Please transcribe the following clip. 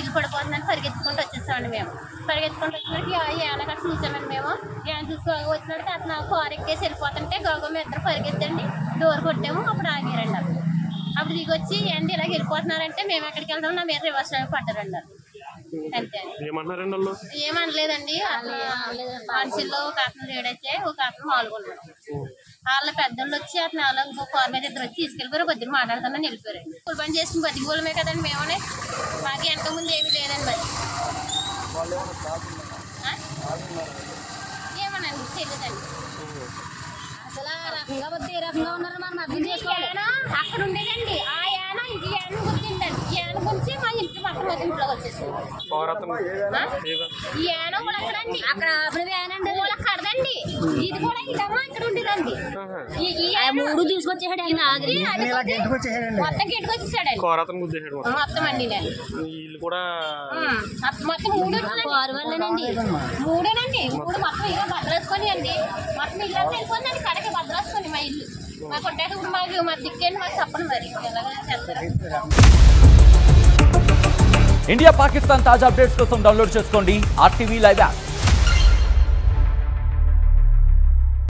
ఇల్లు పడిపోతుందని పరిగెత్తుకుంటూ వచ్చేసామండి మేము. పరిగెత్తుకుంటూ వచ్చినట్టు ఏమైనా కట్ట చూసామండి మేము. ఏమైనా చూసుకోగా వచ్చినట్టు అతను కారు ఎక్కేసి వెళ్ళిపోతుంటే గౌగమ్మ ఇద్దరు పరిగెత్తండి డోర్ కొట్టాము. అప్పుడు ఆగారండి. అప్పుడు దిగొచ్చి ఏంటి ఇలా వెళ్ళిపోతున్నారంటే మేము ఎక్కడికి వెళ్తాం నా మీద రివర్స్ పడ్డారండి. అంతే ఏమనలేదండి. మనుషుల్లో ఒక అతను రేడైతే ఒక అతను మాల్గొన్నాడు. వాళ్ళ పెద్దోళ్ళు వచ్చి అతను వాళ్ళ కారు మీద ఇద్దరు వచ్చి తీసుకెళ్ళిపోయారు. బద్దరు మాట్లాడుతానని వెళ్ళిపోయారు. కూలి పని చేసుకుని బతికిపోలమే కదండి మేమనే. మాకు వెనక ముందు ఏమీ లేదండి. మరి ఏమోనండి తెలియదండి. అసలు రకంగా వద్దు ఏ రకంగా ఉన్నారు మనం అర్థం చేసుకోవాలి. అక్కడ ఉండేదండి ఆ యాన ఇంటి యాన గుర్తిందండి. ఈ యాన గురించి మా ఇంటి మొత్తం ఇంట్లోకి వచ్చేసింది. ఈ యాన కూడా అక్కడండి. అక్కడ యానండి కూడా కడదండి. ఇది కూడా ఇదమ్మా ఇక్కడ ఉండేదండి. మూడు తీసుకొచ్చేసాడు ఆయన. మొత్తం గెట్టుకొచ్చేసాడండి. మొత్తం అండి మొత్తం మూడేనండి. మూడు మొత్తం ఇలా భద్రేసుకొని అండి. మొత్తం ఇల్లు వెళ్ళిపోయిందండి. కడకి భద్రేసుకొని మా ఇల్లు మా కొట్టాక ఇప్పుడు మాకు మా దిక్కేండి మాకు చెప్పండి మరి ఎలాగ చేస్తారు. ఇండియా పాకిస్తాన్ తాజా అప్డేట్స్ కోసం డౌన్లోడ్ చేసుకోండి RTV లైవ్ యాప్.